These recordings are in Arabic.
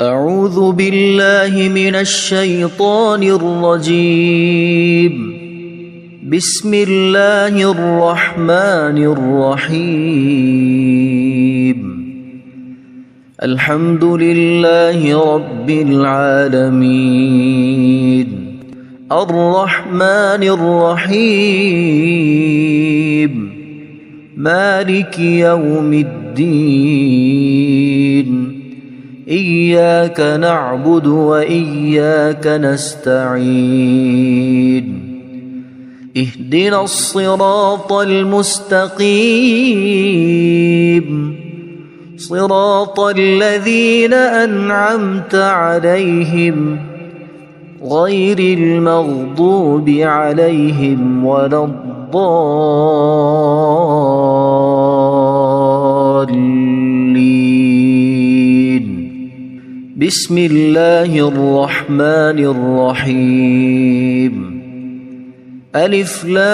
أعوذ بالله من الشيطان الرجيم. بسم الله الرحمن الرحيم. الحمد لله رب العالمين الرحمن الرحيم مالك يوم الدين إياك نعبد وإياك نستعين اهدنا الصراط المستقيم صراط الذين أنعمت عليهم غير المغضوب عليهم ولا الضالين. بسم الله الرحمن الرحيم. ألف لام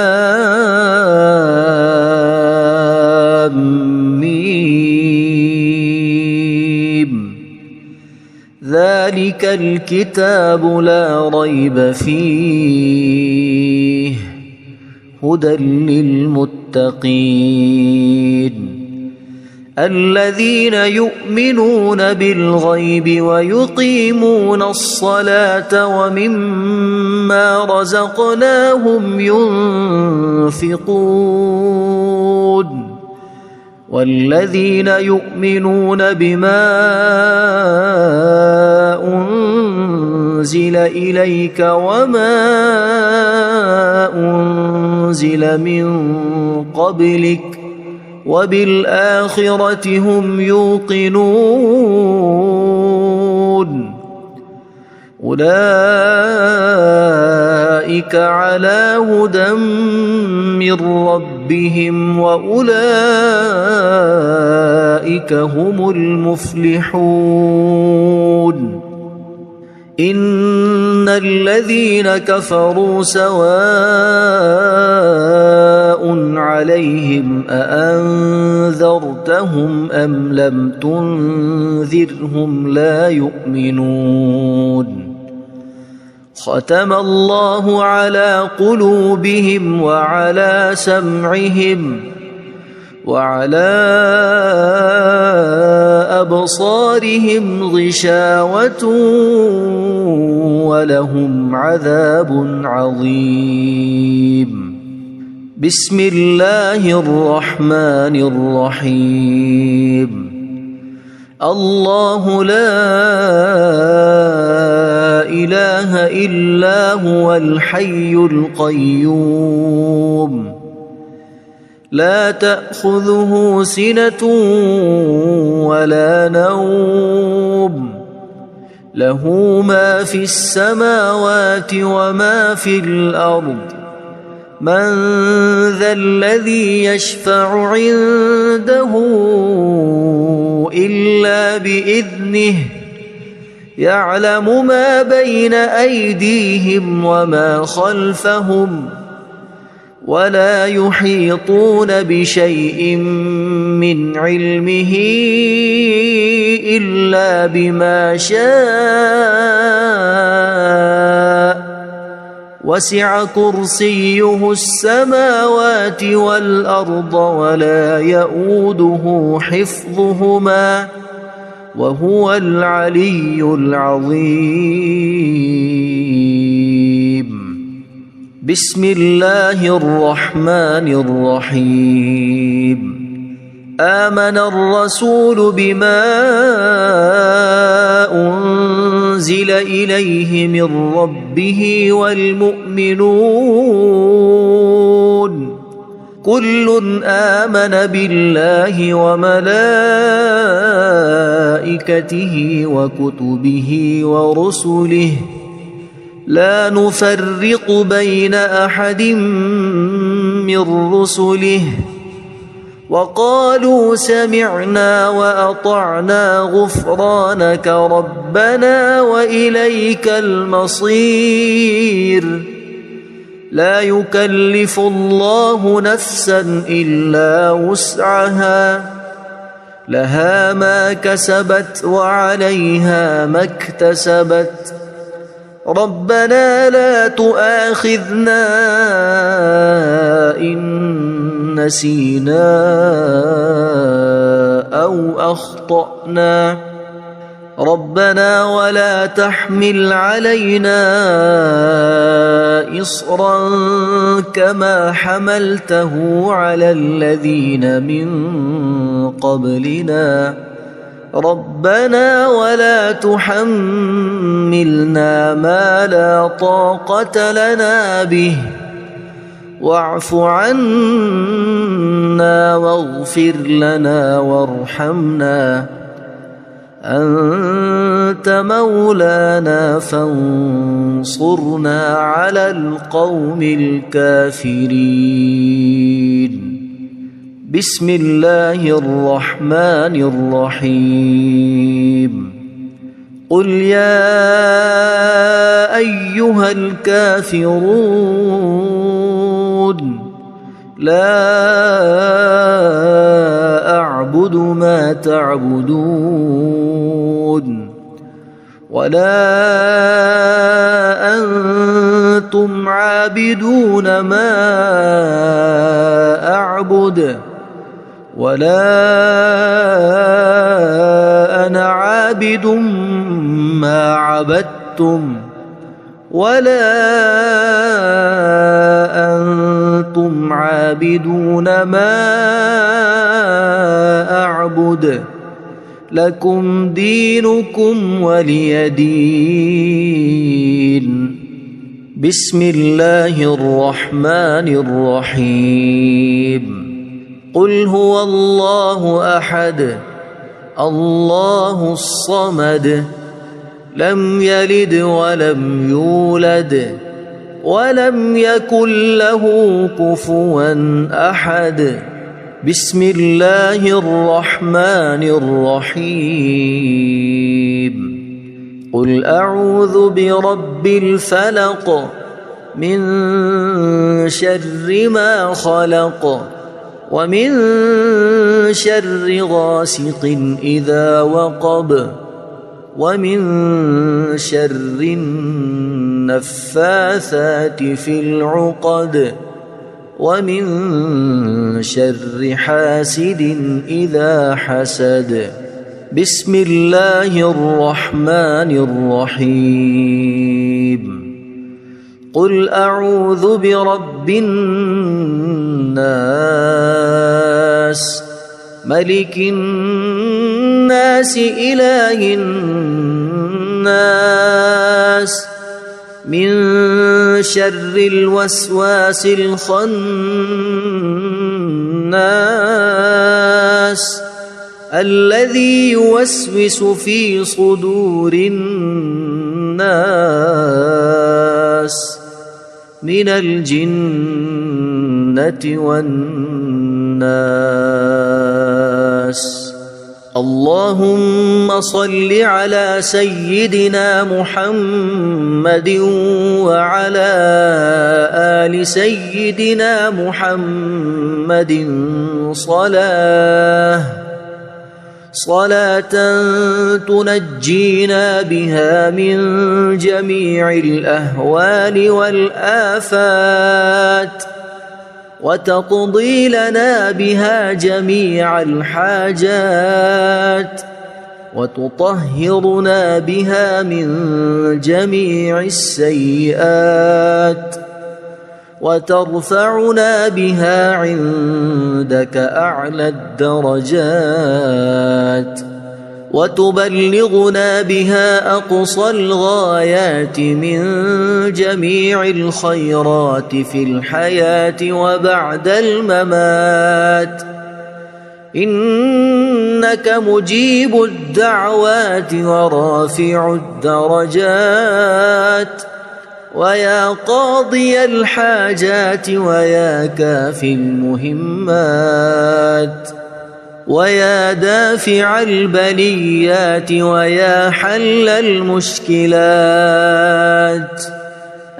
ميم. ذلك الكتاب لا ريب فيه هدى للمتقين الذين يؤمنون بالغيب ويقيمون الصلاة ومما رزقناهم ينفقون والذين يؤمنون بما أنزل إليك وما أنزل من قبلك وبالآخرة هم يوقنون أولئك على هدى من ربهم وأولئك هم المفلحون. إن الذين كفروا سواء عليهم أأنذرتهم أم لم تنذرهم لا يؤمنون. ختم الله على قلوبهم وعلى سمعهم وعلى أبصارهم غشاوة ولهم عذاب عظيم. بسم الله الرحمن الرحيم. الله لا إله إلا هو الحي القيوم لا تأخذه سنة ولا نوم له ما في السماوات وما في الأرض. من ذا الذي يشفع عنده إلا بإذنه يعلم ما بين أيديهم وما خلفهم ولا يحيطون بشيء من علمه إلا بما شاء وسع كرسيه السماوات والأرض ولا يؤوده حفظهما وهو العلي العظيم. بسم الله الرحمن الرحيم. آمن الرسول بما أنزل إليه من ربه والمؤمنون كل آمن بالله وملائكته وكتبه ورسله لا نفرق بين أحد من رسله وقالوا سمعنا وأطعنا غفرانك ربنا وإليك المصير. لا يكلف الله نفسا إلا وسعها لها ما كسبت وعليها ما اكتسبت ربنا لا تؤاخذنا إن نسينا أو أخطأنا ربنا ولا تحمل علينا إصرا كما حملته على الذين من قبلنا ربنا ولا تحملنا ما لا طاقة لنا به واعف عنا واغفر لنا وارحمنا أنت مولانا فانصرنا على القوم الكافرين بسم الله الرحمن الرحيم قل يا أيها الكافرون لا أعبد ما تعبدون ولا أنتم عابدون ما أعبد ولا أنا عابد ما عبدتم ولا أنتم عابدون ما أعبد لكم دينكم ولي دين بسم الله الرحمن الرحيم قل هو الله أحد الله الصمد لم يلد ولم يولد ولم يكن له كفوا أحد بسم الله الرحمن الرحيم قل أعوذ برب الفلق من شر ما خلق ومن شر غاسق إذا وقب ومن شر النفاثات في العقد ومن شر حاسد إذا حسد بسم الله الرحمن الرحيم قل أعوذ برب الناس ملك الناس إله الناس من شر الوسواس الخناس الذي يوسوس في صدور الناس من الجنة والناس اللهم صل على سيدنا محمد وعلى آل سيدنا محمد صلاة تنجينا بها من جميع الأهوال والآفات وتقضي لنا بها جميع الحاجات وتطهرنا بها من جميع السيئات وترفعنا بها عندك أعلى الدرجات وتبلغنا بها أقصى الغايات من جميع الخيرات في الحياة وبعد الممات إنك مجيب الدعوات ورافع الدرجات ويا قاضي الحاجات ويا كافي المهمات ويا دافع البليات ويا حل المشكلات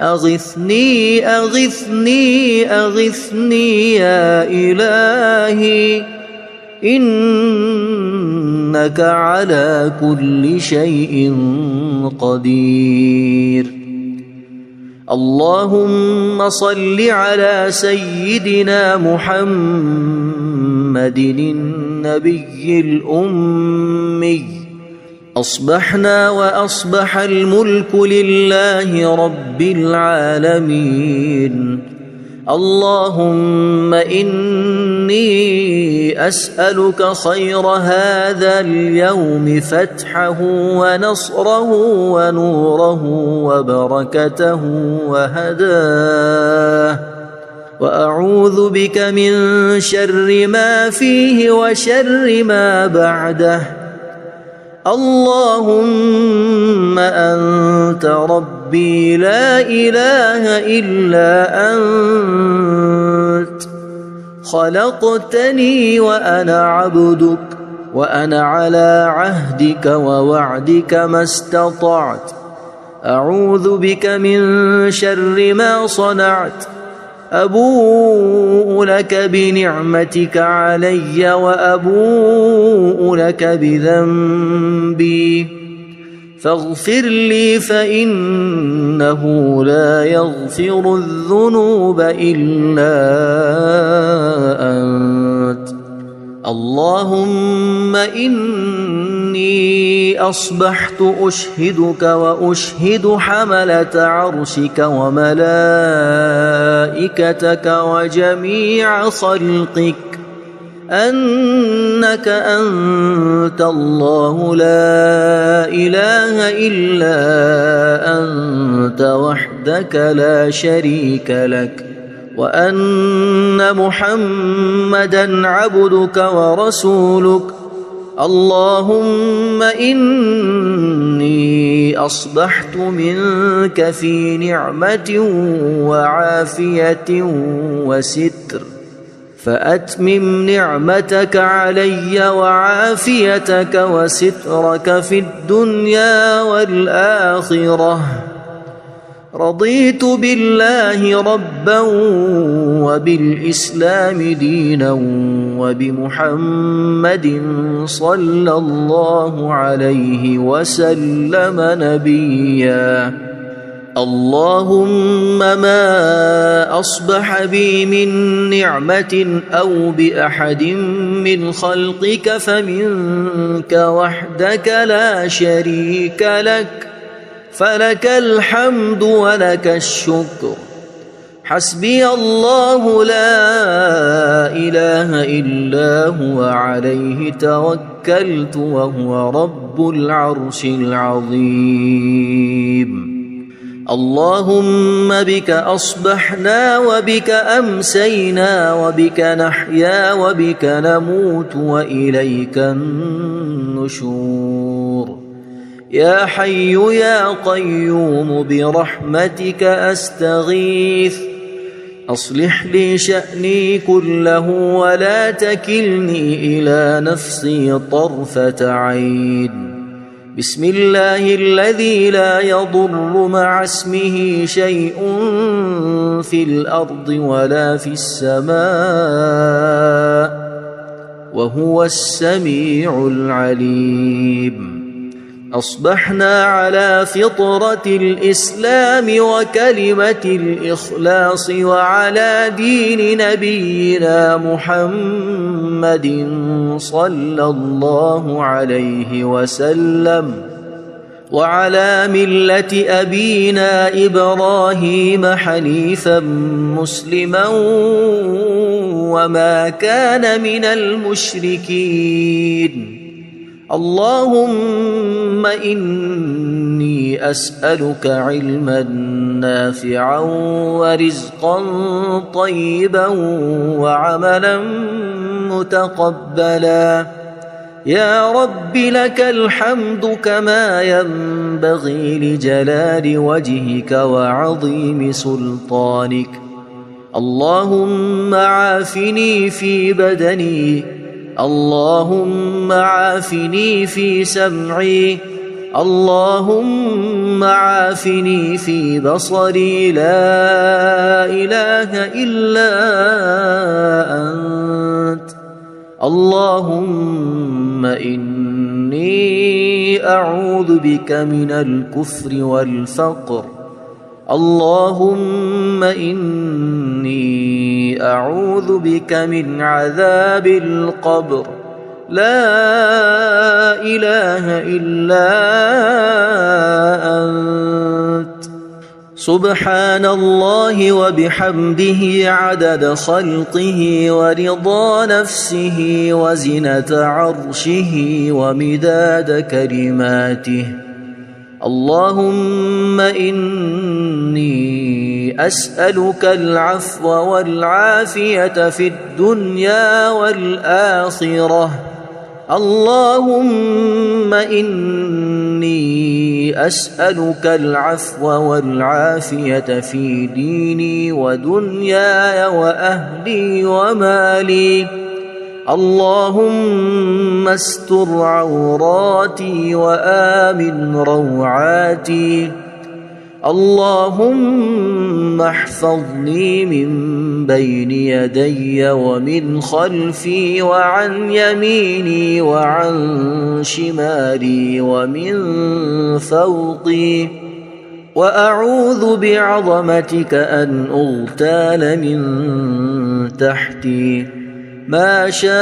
أغثني أغثني أغثني يا إلهي إنك على كل شيء قدير. اللهم صل على سيدنا محمد النبي الأمي. أصبحنا وأصبح الملك لله رب العالمين. اللهم إني أسألك خير هذا اليوم، فتحه ونصره ونوره وبركته وهداه، وأعوذ بك من شر ما فيه وشر ما بعده. اللهم أنت ربي لا إله إلا أنت، خلقتني وأنا عبدك، وأنا على عهدك ووعدك ما استطعت. أعوذ بك من شر ما صنعت. أبوء لك بنعمتك علي وأبوء لك بذنبي، فاغفر لي فإنه لا يغفر الذنوب إلا أنت. اللهم إني أصبحت أشهدك وأشهد حملة عرشك وملائكتك وجميع خلقك أنك أنت الله لا إله إلا أنت وحدك لا شريك لك، وأن محمدًا عبدك ورسولك. اللهم إني أصبحت منك في نعمة وعافية وستر، فأتمم نعمتك علي وعافيتك وسترك في الدنيا والآخرة. رضيت بالله ربا وبالإسلام دينا وبمحمد صلى الله عليه وسلم نبيا. اللهم ما أصبح بي من نعمة أو بأحد من خلقك فمنك وحدك لا شريك لك، فلك الحمد ولك الشكر. حسبي الله لا إله إلا هو عليه توكلت وهو رب العرش العظيم. اللهم بك أصبحنا وبك أمسينا وبك نحيا وبك نموت وإليك النشور. يا حي يا قيوم برحمتك أستغيث، أصلح لي شأني كله ولا تكلني إلى نفسي طرفة عين. بسم الله الذي لا يضر مع اسمه شيء في الأرض ولا في السماء، وهو السميع العليم. أصبحنا على فطرة الإسلام وكلمة الإخلاص وعلى دين نبينا محمد صلى الله عليه وسلم، وعلى ملة أبينا إبراهيم حنيفا مسلما وما كان من المشركين. اللهم إني أسألك علما نافعا ورزقا طيبا وعملا متقبلا. يا رب لك الحمد كما ينبغي لجلال وجهك وعظيم سلطانك. اللهم عافني في بدني، اللهم عافني في سمعي، اللهم عافني في بصري. لا إله إلا أنت. اللهم إني أعوذ بك من الكفر والفقر. اللهم إني أعوذ بك من عذاب القبر. لا إله إلا أنت. سبحان الله وبحمده عدد خلقه ورضا نفسه وزنة عرشه ومداد كلماته. اللهم إني أسألك العفو والعافية في الدنيا والآخرة. اللهم إني أسألك العفو والعافية في ديني ودنياي وأهلي ومالي. اللهم استر عوراتي وآمن روعاتي. اللهم احفظني من بين يدي ومن خلفي وعن يميني وعن شمالي ومن فوقي. وأعوذ بعظمتك أن أغتال من تحتي. ما شاء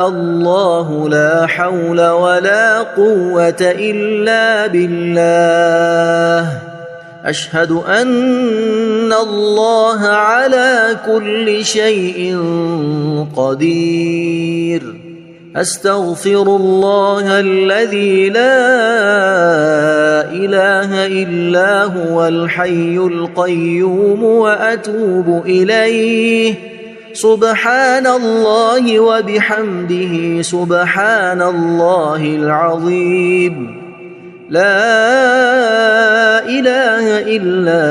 الله لا حول ولا قوة إلا بالله. أشهد أن الله على كل شيء قدير. أستغفر الله الذي لا إله إلا هو الحي القيوم وأتوب إليه. سبحان الله وبحمده سبحان الله العظيم. لا إله إلا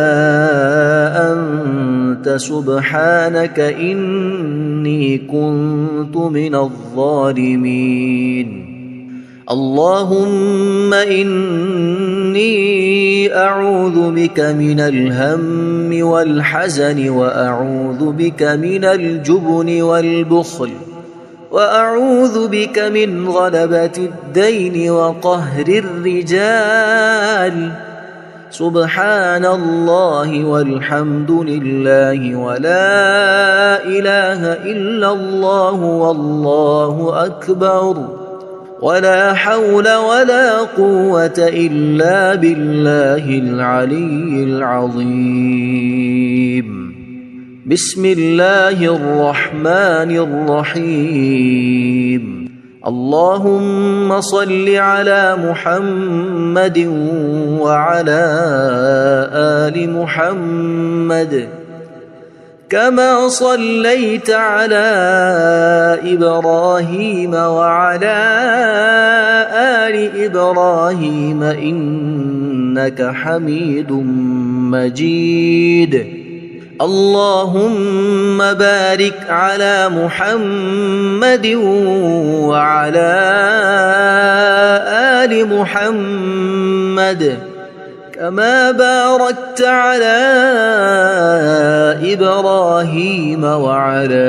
أنت سبحانك إني كنت من الظالمين. اللهم إني أعوذ بك من الهم والحزن وأعوذ بك من الجبن والبخل وأعوذ بك من غلبة الدين وقهر الرجال. سبحان الله والحمد لله ولا إله إلا الله والله أكبر. ولا حول ولا قوة إلا بالله العلي العظيم. بسم الله الرحمن الرحيم. اللهم صل على محمد وعلى آل محمد كما صليت على إبراهيم وعلى آل إبراهيم إنك حميد مجيد. اللهم بارك على محمد وعلى آل محمد كما باركت على إبراهيم وعلى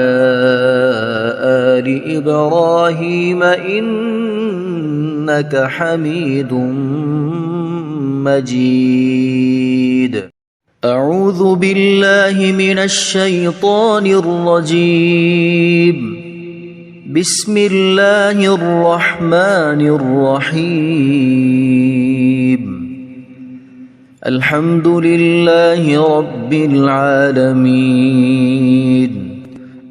آل إبراهيم إنك حميد مجيد. أعوذ بالله من الشيطان الرجيم. بسم الله الرحمن الرحيم. الحمد لله رب العالمين.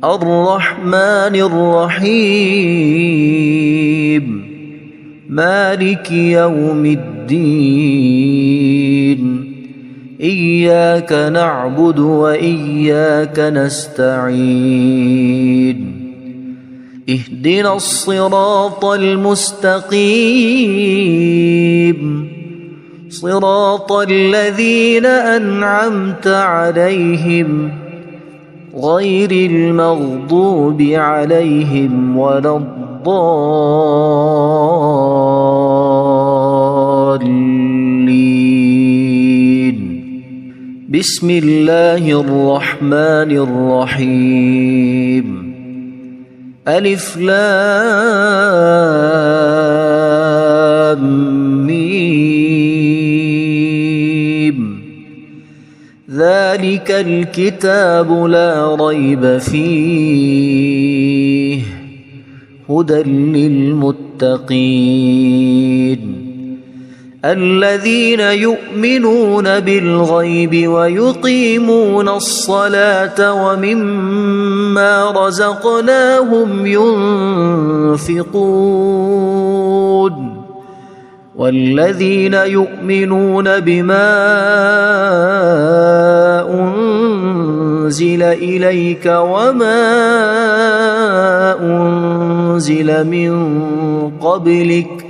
الرحمن الرحيم. مالك يوم الدين. إياك نعبد وإياك نستعين. اهدنا الصراط المستقيم. صراط الذين أنعمت عليهم غير المغضوب عليهم ولا الضالين. بسم الله الرحمن الرحيم. ألف لام ميم ذلك الكتاب لا ريب فيه هدى للمتقين الذين يؤمنون بالغيب ويقيمون الصلاة ومما رزقناهم ينفقون والذين يؤمنون بما أنزل إليك وما أنزل من قبلك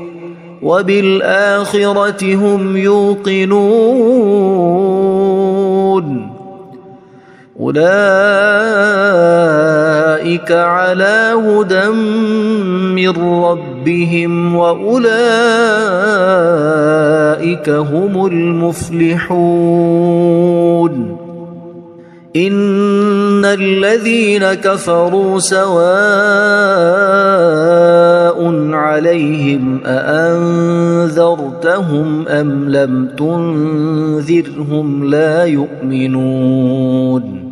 وبالآخرة هم يوقنون أولئك على هدى من ربهم وأولئك هم المفلحون إن الذين كفروا سواء عليهم أأنذرتهم أم لم تنذرهم لا يؤمنون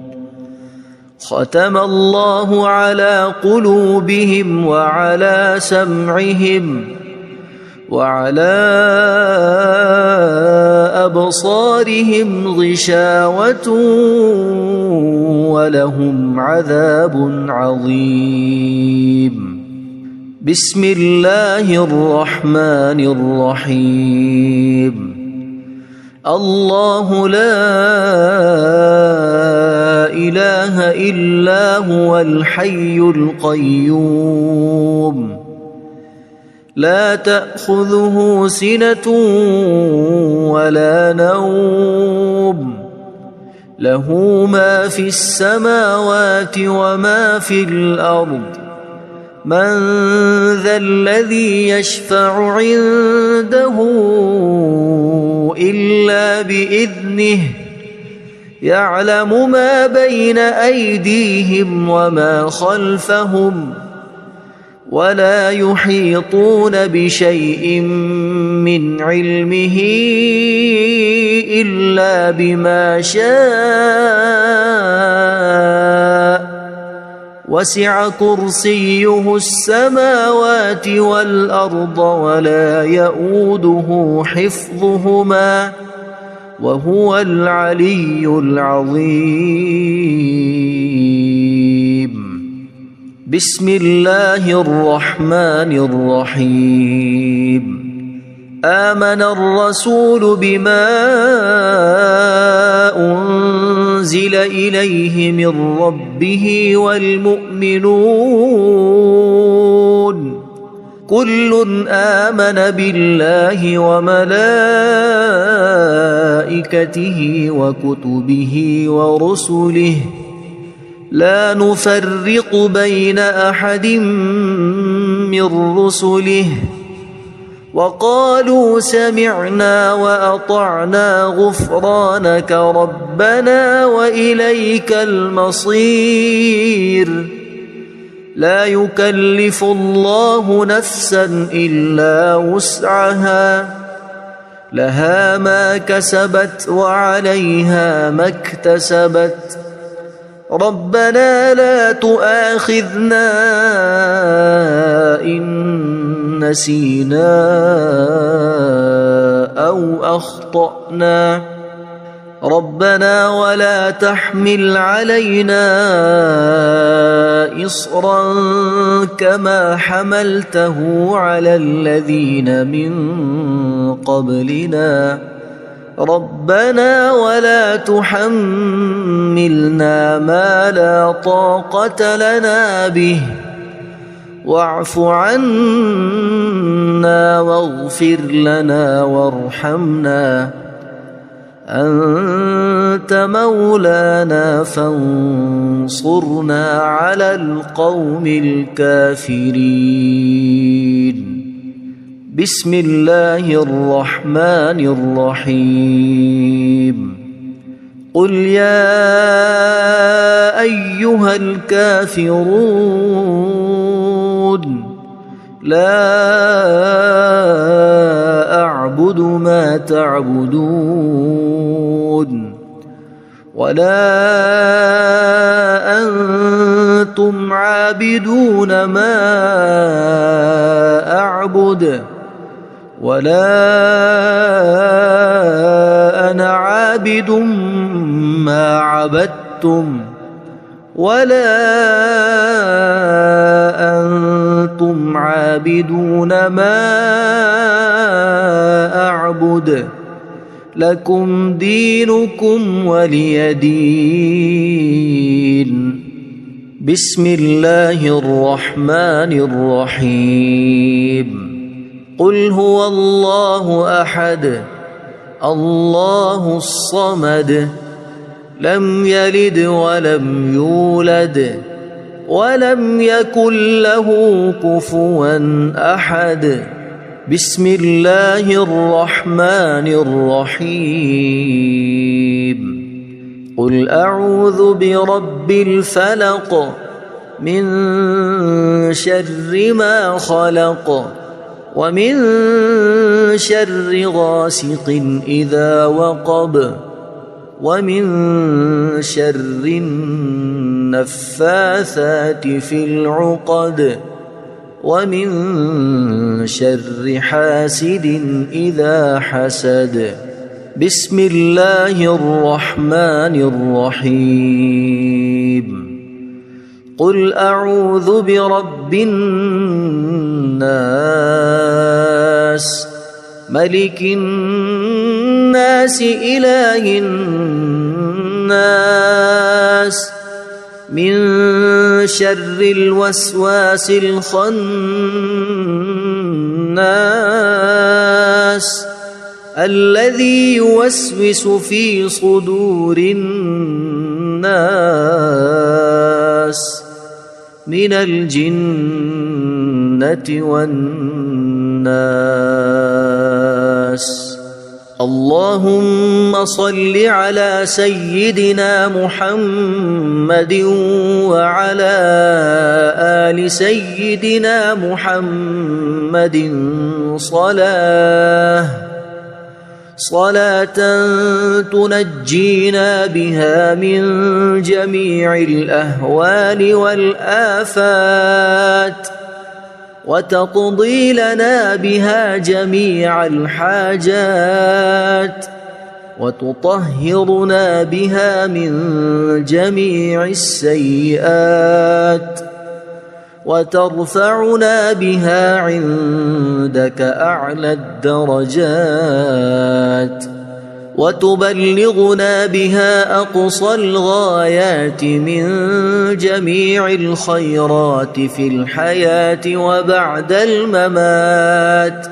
ختم الله على قلوبهم وعلى سمعهم وعلى أبصارهم غشاوة ولهم عذاب عظيم بسم الله الرحمن الرحيم الله لا إله إلا هو الحي القيوم لا تأخذه سنة ولا نوم له ما في السماوات وما في الأرض من ذا الذي يشفع عنده إلا بإذنه يعلم ما بين أيديهم وما خلفهم ولا يحيطون بشيء من علمه إلا بما شاء وسع كرسيه السماوات والأرض ولا يؤوده حفظهما وهو العلي العظيم بسم الله الرحمن الرحيم آمن الرسول بما أنزل إليه من ربه والمؤمنون كل آمن بالله وملائكته وكتبه ورسله لا نفرق بين أحد من رسله وقالوا سمعنا وأطعنا غفرانك ربنا وإليك المصير لا يكلف الله نفسا إلا وسعها لها ما كسبت وعليها ما اكتسبت ربنا لا تؤاخذنا إن نسينا أو أخطأنا ربنا ولا تحمل علينا إصرا كما حملته على الذين من قبلنا ربنا ولا تحملنا ما لا طاقة لنا به واعف عنا واغفر لنا وارحمنا أنت مولانا فانصرنا على القوم الكافرين بسم الله الرحمن الرحيم قل يا أيها الكافرون لا أعبد ما تعبدون ولا أنتم عابدون ما أعبد ولا أنا عابد ما عبدتم ولا أنتم عابدون ما أعبد لكم دينكم ولي دين. بسم الله الرحمن الرحيم. قل هو الله أحد الله الصمد لم يلد ولم يولد ولم يكن له كفوا أحد. بسم الله الرحمن الرحيم. قل أعوذ برب الفلق من شر ما خلق ومن شر غاسق إذا وقب ومن شر النفاثات في العقد ومن شر حاسد إذا حسد. بسم الله الرحمن الرحيم. قل أعوذ برب الناس ملك الناس إله الناس من شر الوسواس الخناس الذي يوسوس في صدور الناس من الجنة والناس. اللهم صل على سيدنا محمد وعلى آل سيدنا محمد صلاة تنجينا بها من جميع الأهوال والآفات وتقضي لنا بها جميع الحاجات وتطهرنا بها من جميع السيئات وترفعنا بها عندك أعلى الدرجات وتبلغنا بها أقصى الغايات من جميع الخيرات في الحياة وبعد الممات.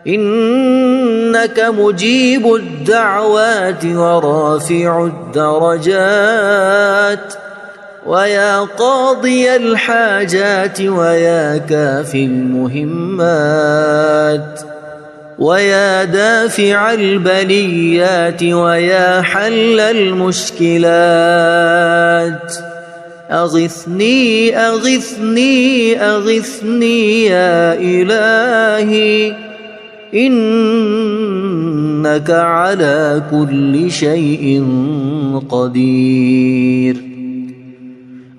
إنك مجيب الدعوات ورافع الدرجات ويا قاضي الحاجات ويا كافي المهمات ويا دافع البليات ويا حل المشكلات. أغثني أغثني أغثني يا إلهي إنك على كل شيء قدير.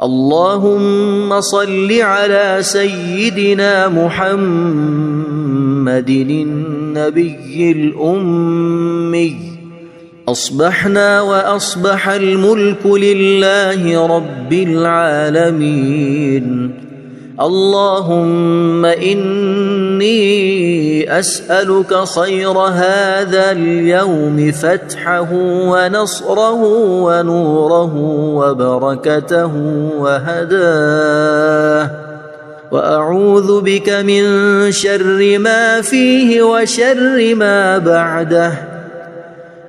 اللهم صل على سيدنا محمد النبي الأمي. أصبحنا وأصبح الملك لله رب العالمين. اللهم إني أسألك خير هذا اليوم فتحه ونصره ونوره وبركته وهداه وأعوذ بك من شر ما فيه وشر ما بعده.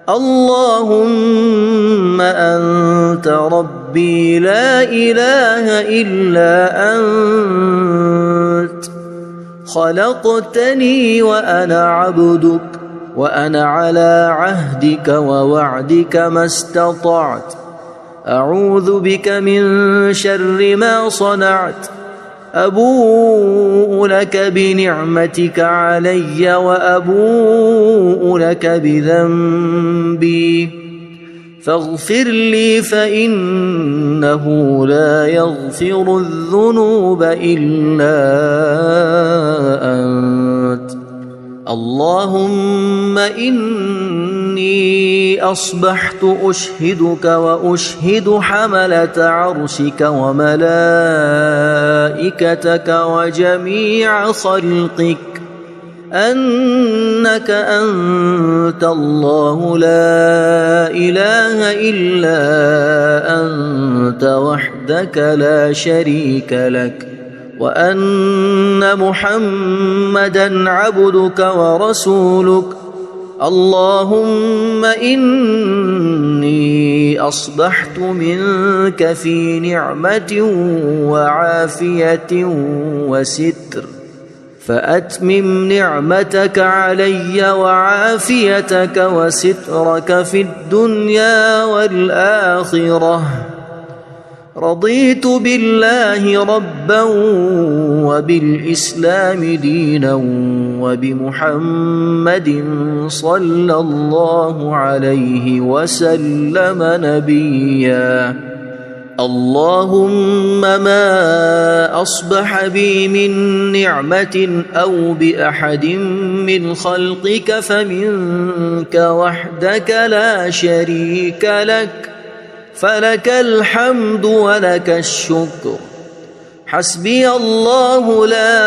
اللهم أنت ربي لا إله إلا أنت خلقتني وأنا عبدك وأنا على عهدك ووعدك ما استطعت. أعوذ بك من شر ما صنعت أبوء لك بنعمتك علي وأبوء لك بذنبي فاغفر لي فإنه لا يغفر الذنوب إلا أنت. اللهم إني أصبحت أشهدك وأشهد حملة عرشك وملائكتك وجميع خلقك أنك أنت الله لا إله إلا أنت وحدك لا شريك لك وأن محمدًا عبدك ورسولك. اللهم إني أصبحت منك في نعمة وعافية وستر فأتمم نعمتك علي وعافيتك وسترك في الدنيا والآخرة. رضيت بالله ربا وبالإسلام دينا وبمحمد صلى الله عليه وسلم نبيا. اللهم ما أصبح بي من نعمة أو بأحد من خلقك فمنك وحدك لا شريك لك فلك الحمد ولك الشكر. حسبي الله لا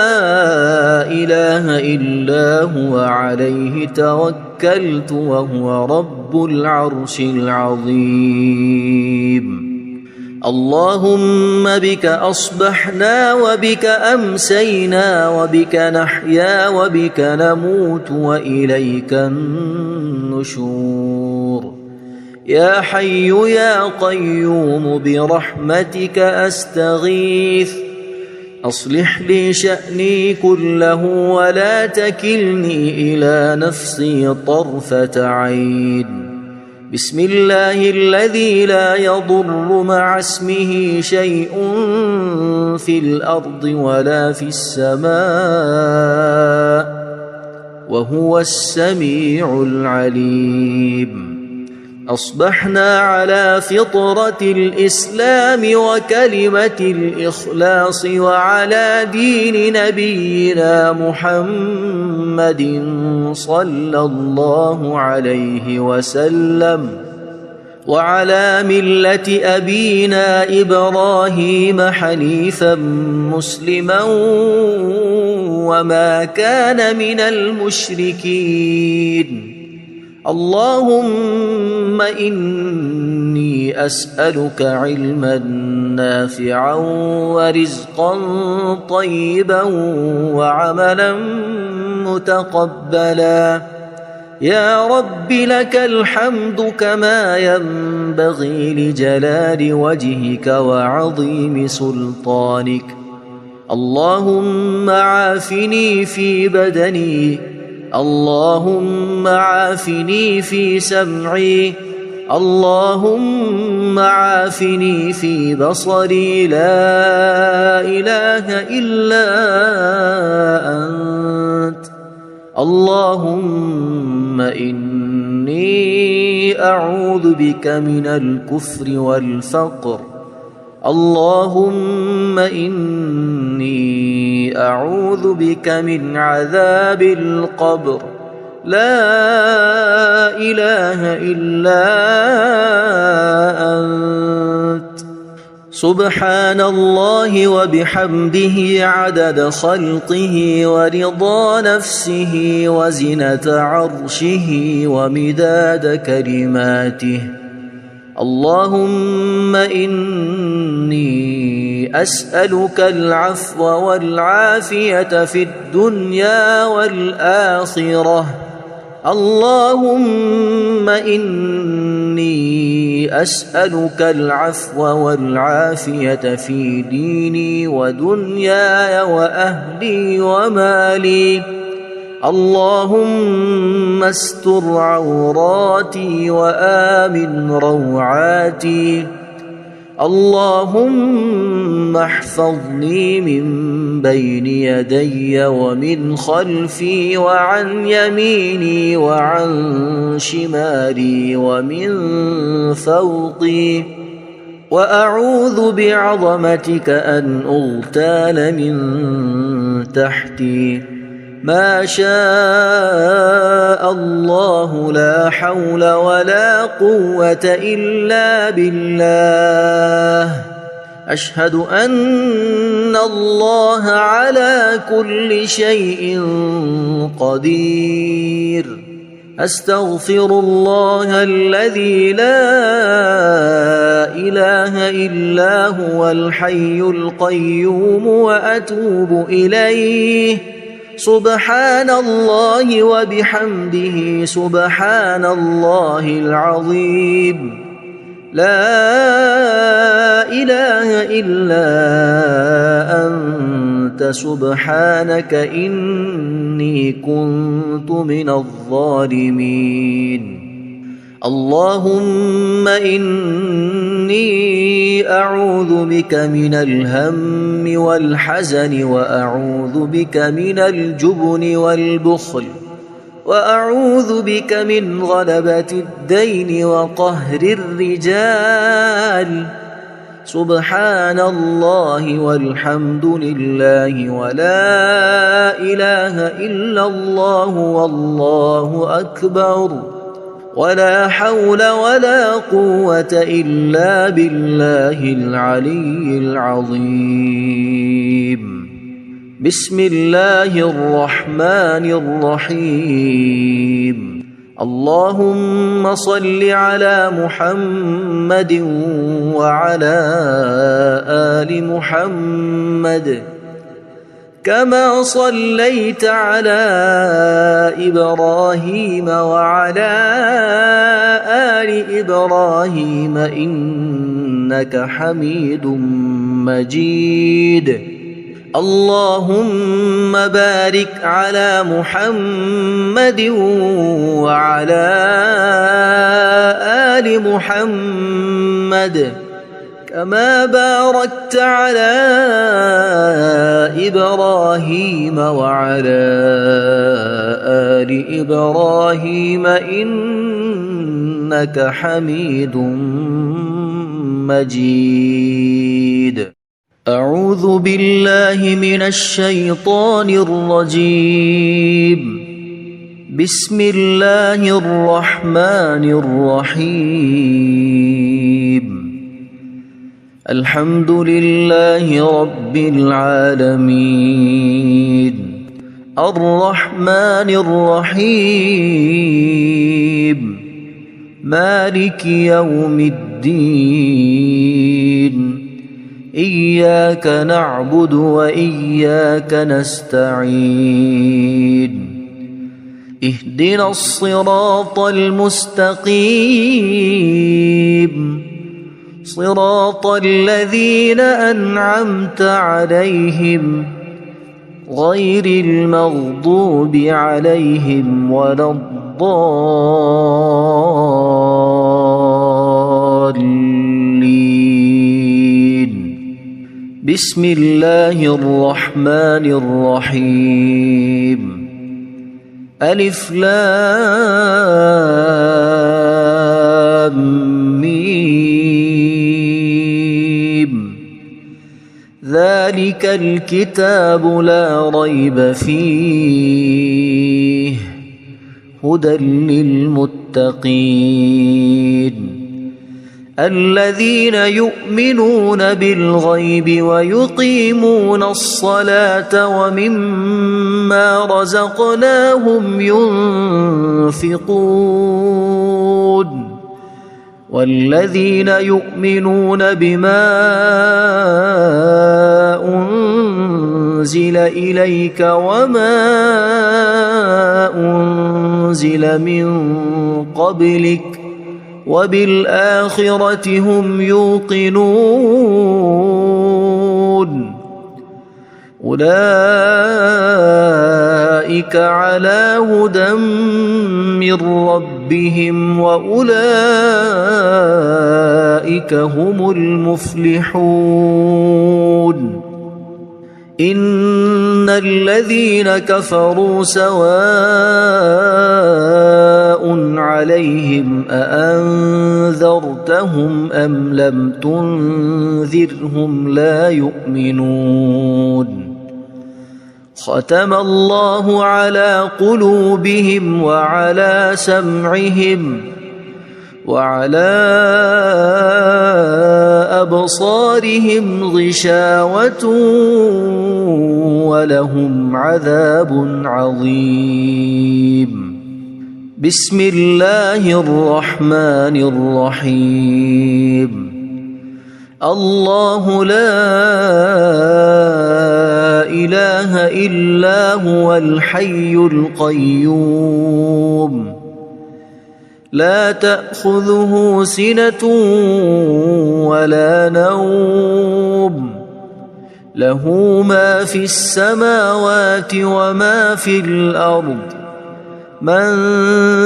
إله إلا هو عليه توكلت وهو رب العرش العظيم. اللهم بك أصبحنا وبك أمسينا وبك نحيا وبك نموت وإليك النشور. يا حي يا قيوم برحمتك أستغيث أصلح لي شأني كله ولا تكلني إلى نفسي طرفة عين. بسم الله الذي لا يضر مع اسمه شيء في الأرض ولا في السماء وهو السميع العليم. أصبحنا على فطرة الإسلام وكلمة الإخلاص وعلى دين نبينا محمد صلى الله عليه وسلم وعلى ملة أبينا إبراهيم حنيفا مسلما وما كان من المشركين. اللهم إني أسألك علما نافعا ورزقا طيبا وعملا متقبلا. يا رب لك الحمد كما ينبغي لجلال وجهك وعظيم سلطانك. اللهم عافني في بدني اللهم عافني في سمعي اللهم عافني في بصري لا إله إلا أنت. اللهم إني أعوذ بك من الكفر والفقر. اللهم إني أعوذ بك من عذاب القبر. لا إله إلا أنت. سبحان الله وبحمده عدد خلقه ورضا نفسه وزنة عرشه ومداد كلماته. اللهم إني أسألك العفو والعافية في الدنيا والآخرة. اللهم إني أسألك العفو والعافية في ديني ودنياي وأهلي ومالي. اللهم استر عوراتي وآمن روعاتي. اللهم احفظني من بين يدي ومن خلفي وعن يميني وعن شمالي ومن فوقي، وأعوذ بعظمتك أن أغتال من تحتي. ما شاء الله لا حول ولا قوة إلا بالله. أشهد أن الله على كل شيء قدير. أستغفر الله الذي لا إله إلا هو الحي القيوم وأتوب إليه. سبحان الله وبحمده سبحان الله العظيم. لا إله إلا أنت سبحانك إني كنت من الظالمين. اللهم إني أعوذ بك من الهم والحزن، وأعوذ بك من الجبن والبخل، وأعوذ بك من غلبة الدين وقهر الرجال. سبحان الله والحمد لله ولا إله إلا الله والله أكبر، ولا حول ولا قوة إلا بالله العلي العظيم. بسم الله الرحمن الرحيم. اللهم صل على محمد وعلى آل محمد كما صليت على إبراهيم وعلى آل إبراهيم إنك حميد مجيد. اللهم بارك على محمد وعلى آل محمد كما باركت على إبراهيم وعلى آل إبراهيم إنك حميد مجيد. أعوذ بالله من الشيطان الرجيم. بسم الله الرحمن الرحيم. الحمد لله رب العالمين. الرحمن الرحيم. مالك يوم الدين. إياك نعبد وإياك نستعين. اهدنا الصراط المستقيم، صراط الذين أنعمت عليهم غير المغضوب عليهم ولا الضالين. بسم الله الرحمن الرحيم. ألف لام ميم. ذلك الكتاب لا ريب فيه هدى للمتقين الذين يؤمنون بالغيب ويقيمون الصلاة ومما رزقناهم ينفقون والذين يؤمنون بما أنزل إليك وما أنزل من قبلك وبالآخرة هم يوقنون أولئك على هدى من ربهم وأولئك هم المفلحون إن الذين كفروا سواء عليهم أأنذرتهم أم لم تنذرهم لا يؤمنون ختم الله على قلوبهم وعلى سمعهم وعلى أبصارهم غشاوة ولهم عذاب عظيم بسم الله الرحمن الرحيم الله لا إله إلا هو الحي القيوم لا تأخذه سنة ولا نوم له ما في السماوات وما في الأرض من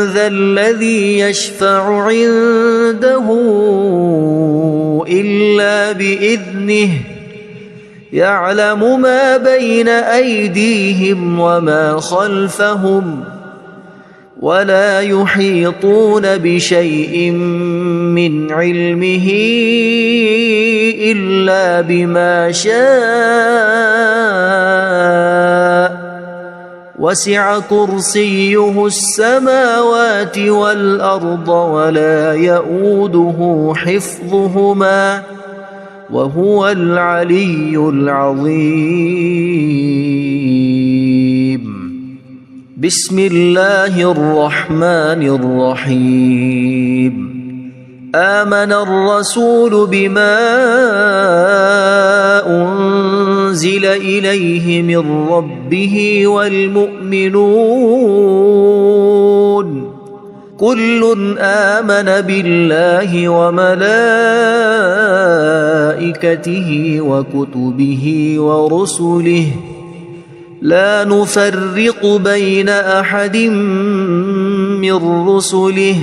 ذا الذي يشفع عنده إلا بإذنه يعلم ما بين أيديهم وما خلفهم ولا يحيطون بشيء من علمه إلا بما شاء وسع كرسيه السماوات والأرض ولا يؤوده حفظهما وهو العلي العظيم بسم الله الرحمن الرحيم آمن الرسول بما أنزل إليه من ربه والمؤمنون كل آمن بالله وملائكته وكتبه ورسله لا نفرق بين أحد من رسله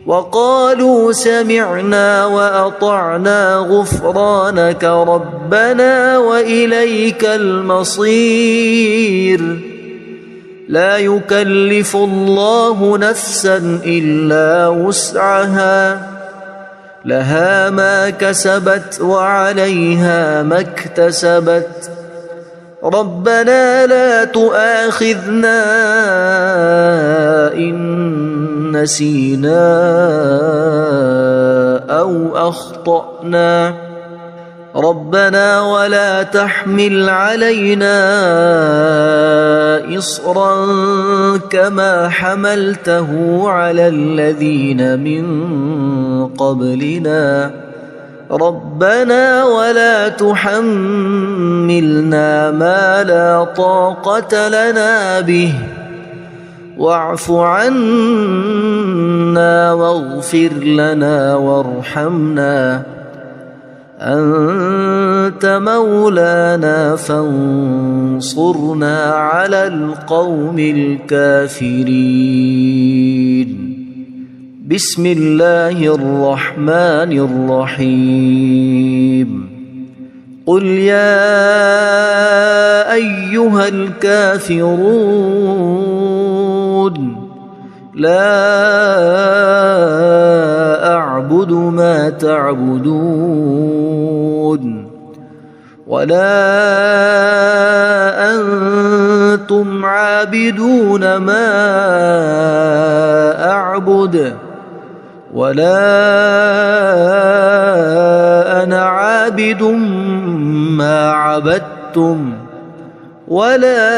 وقالوا سمعنا وأطعنا غفرانك ربنا وإليك المصير لا يكلف الله نفسا إلا وسعها لها ما كسبت وعليها ما اكتسبت ربنا لا تؤاخذنا إن نسينا أو أخطأنا ربنا ولا تحمل علينا إصرا كما حملته على الذين من قبلنا ربنا ولا تحملنا ما لا طاقة لنا به واعف عنا واغفر لنا وارحمنا أنت مولانا فانصرنا على القوم الكافرين بسم الله الرحمن الرحيم قل يا أيها الكافرون لا أعبد ما تعبدون ولا أنتم عابدون ما أعبد ولا أنا عابد ما عبدتم ولا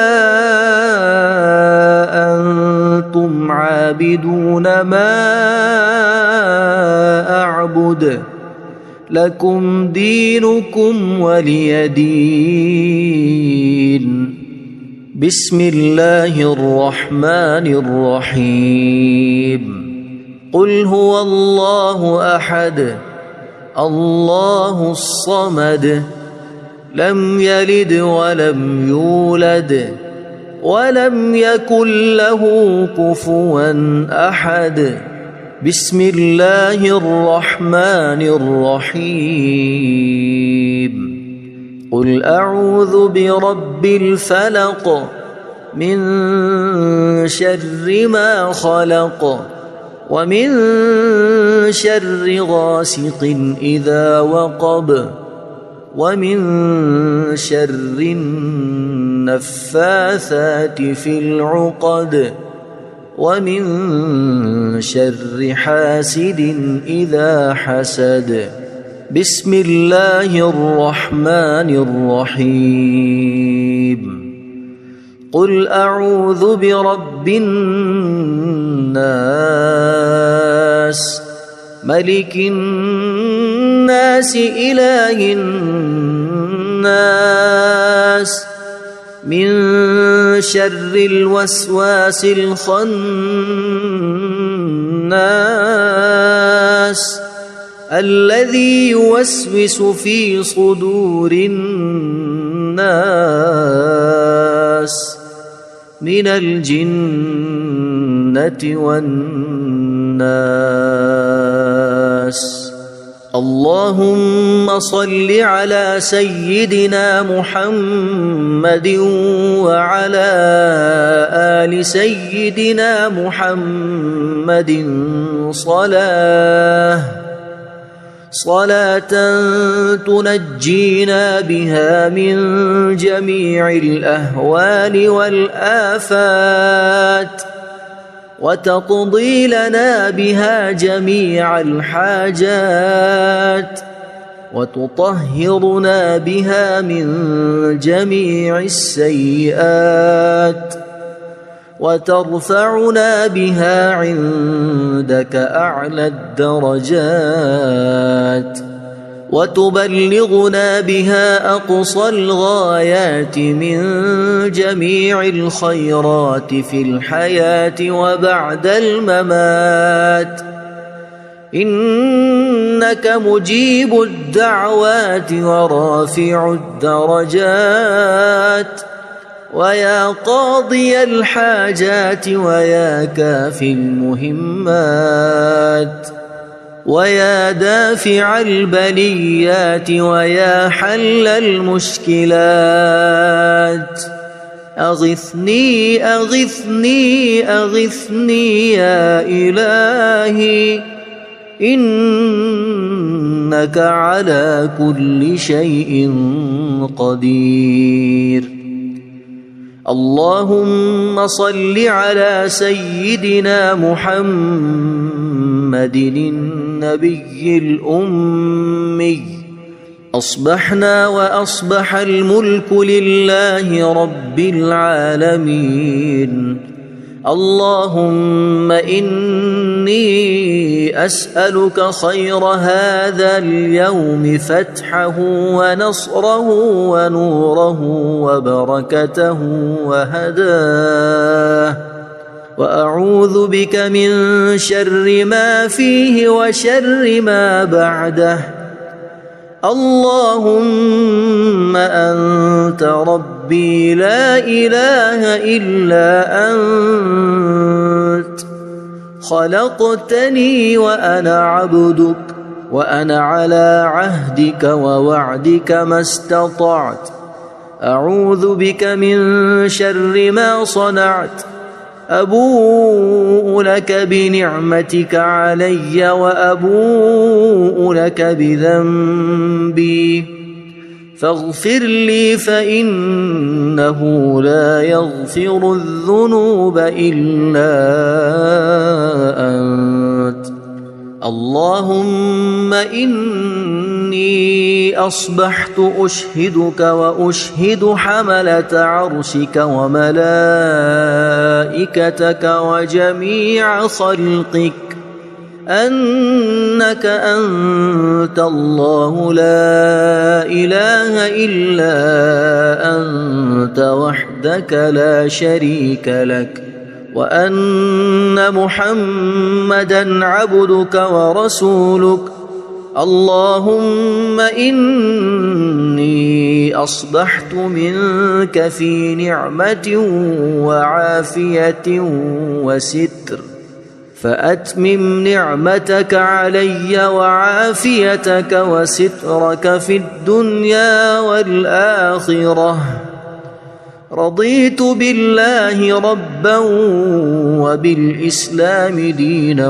أنتم عابدون ما أعبد لكم دينكم ولي دين بسم الله الرحمن الرحيم قل هو الله أحد الله الصمد لم يلد ولم يولد ولم يكن له كفوا أحد. بسم الله الرحمن الرحيم. قل أعوذ برب الفلق من شر ما خلق ومن شر غاسق إذا وقب ومن شر النفاثات في العقد ومن شر حاسد إذا حسد. بسم الله الرحمن الرحيم. قل أعوذ برب الناس ملك الناس إله الناس من شر الوسواس الخناس الذي يوسوس في صدور الناس من الجنة والناس. اللهم صل على سيدنا محمد وعلى آل سيدنا محمد صلاة تنجينا بها من جميع الأهوال والآفات وتقضي لنا بها جميع الحاجات وتطهرنا بها من جميع السيئات وترفعنا بها عندك أعلى الدرجات وتبلغنا بها أقصى الغايات من جميع الخيرات في الحياة وبعد الممات. إنك مجيب الدعوات ورافع الدرجات ويا قاضي الحاجات ويا كافي المهمات ويا دافع البليات ويا حل المشكلات. أغثني أغثني أغثني يا إلهي إنك على كل شيء قدير. اللهم صل على سيدنا محمد النبي الأمي. أصبحنا وأصبح الملك لله رب العالمين. اللهم إني أسألك خير هذا اليوم فتحه ونصره ونوره وبركته وهداه وأعوذ بك من شر ما فيه وشر ما بعده. اللهم أنت ربي لا إله إلا أنت خلقتني وأنا عبدك وأنا على عهدك ووعدك ما استطعت. أعوذ بك من شر ما صنعت. أبوء لك بنعمتك علي وأبوء لك بذنبي فاغفر لي فإنه لا يغفر الذنوب إلا أنت. اللهم إني أصبحت أشهدك وأشهد حملة عرشك وملائكتك وجميع خلقك أنك أنت الله لا إله إلا أنت وحدك لا شريك لك وأن محمدًا عبدك ورسولك. اللهم إني إني أصبحت منك في نعمة وعافية وستر، فأتمم نعمتك علي وعافيتك وسترك في الدنيا والآخرة. رضيت بالله ربا وبالإسلام دينا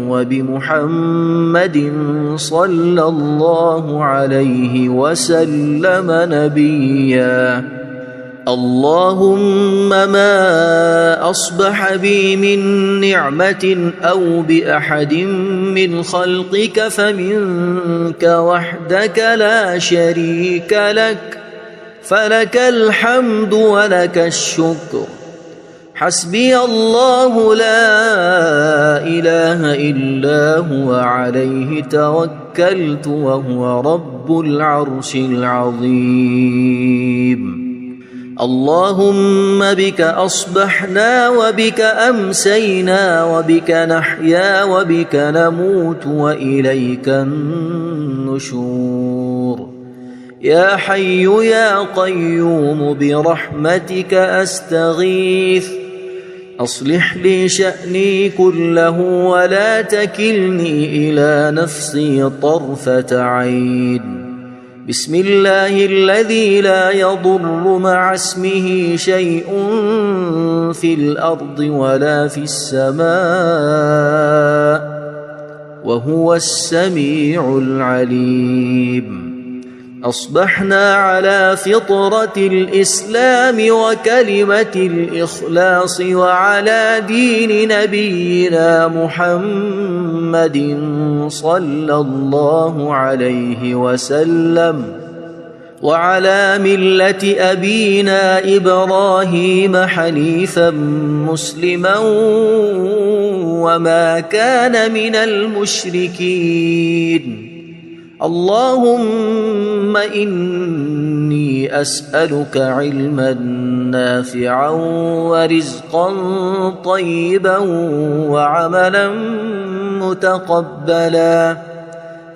وبمحمد صلى الله عليه وسلم نبيا. اللهم ما أصبح بي من نعمة أو بأحد من خلقك فمنك وحدك لا شريك لك، فلك الحمد ولك الشكر. حسبي الله لا إله إلا هو عليه توكلت وهو رب العرش العظيم. اللهم بك أصبحنا وبك أمسينا وبك نحيا وبك نموت وإليك النشور. يا حي يا قيوم برحمتك أستغيث، أصلح لي شأني كله ولا تكلني إلى نفسي طرفة عين. بسم الله الذي لا يضر مع اسمه شيء في الأرض ولا في السماء وهو السميع العليم. أصبحنا على فطرة الإسلام وكلمة الإخلاص وعلى دين نبينا محمد صلى الله عليه وسلم وعلى ملة أبينا إبراهيم حنيفا مسلما وما كان من المشركين. اللهم إني أسألك علما نافعا ورزقا طيبا وعملا متقبلا.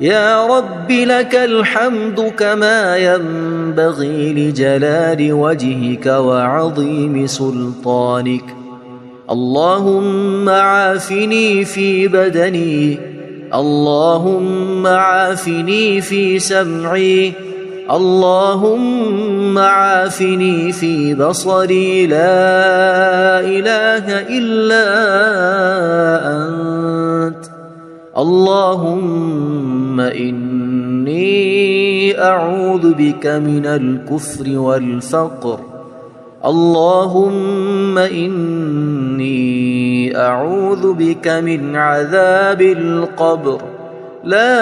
يا رب لك الحمد كما ينبغي لجلال وجهك وعظيم سلطانك. اللهم عافني في بدني، اللهم عافني في سمعي، اللهم عافني في بصري. لا إله إلا أنت. اللهم إني أعوذ بك من الكفر والفقر. اللهم إني أعوذ بك من عذاب القبر. لا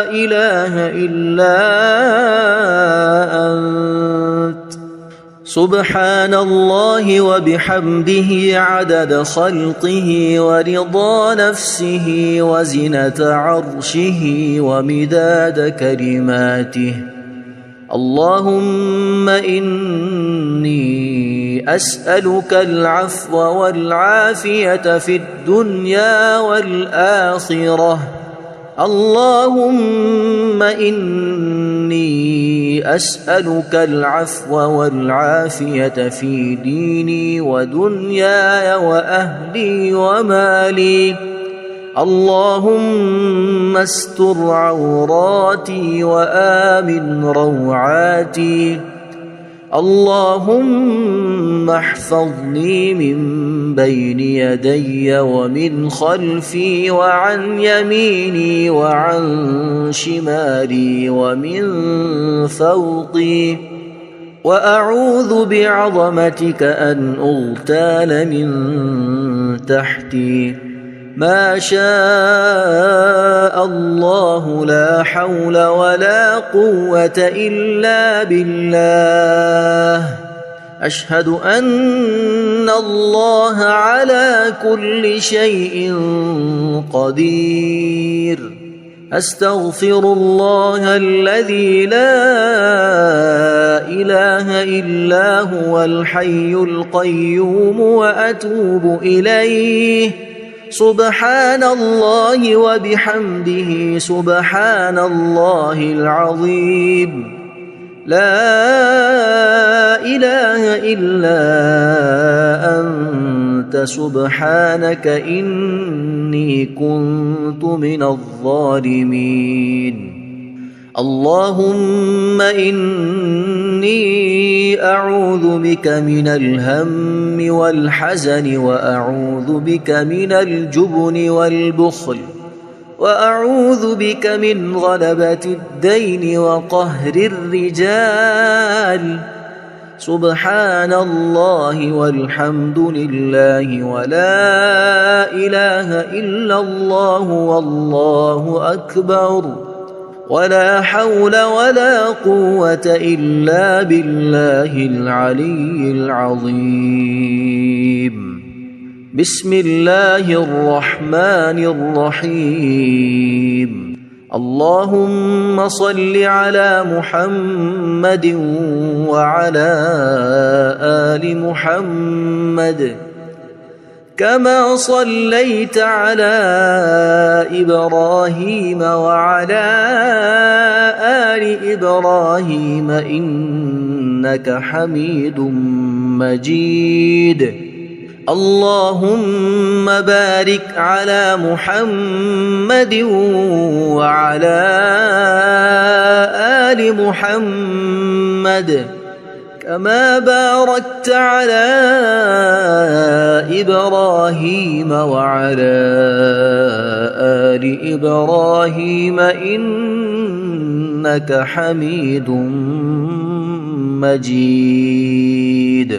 إله إلا أنت. سبحان الله وبحمده عدد خلقه ورضا نفسه وزنة عرشه ومداد كلماته. اللهم إني أسألك العفو والعافية في الدنيا والآخرة. اللهم إني أسألك العفو والعافية في ديني ودنياي وأهلي ومالي. اللهم استر عوراتي وآمن روعاتي. اللهم احفظني من بين يدي ومن خلفي وعن يميني وعن شمالي ومن فوقي. وأعوذ بعظمتك أن أغتال من تحتي. ما شاء الله لا حول ولا قوة إلا بالله. أشهد أن الله على كل شيء قدير. أستغفر الله الذي لا إله إلا هو الحي القيوم وأتوب إليه. سبحان الله وبحمده سبحان الله العظيم. لا إله إلا أنت سبحانك إني كنت من الظالمين. اللهم إني أعوذ بك من الهم والحزن وأعوذ بك من الجبن والبخل وأعوذ بك من غلبة الدين وقهر الرجال. سبحان الله والحمد لله ولا إله إلا الله والله أكبر ولا حول ولا قوة إلا بالله العلي العظيم. بسم الله الرحمن الرحيم. اللهم صل على محمد وعلى آل محمد كما صليت على إبراهيم وعلى آل إبراهيم إنك حميد مجيد. اللهم بارك على محمد وعلى آل محمد كما باركت على إبراهيم وعلى آل إبراهيم إنك حميد مجيد.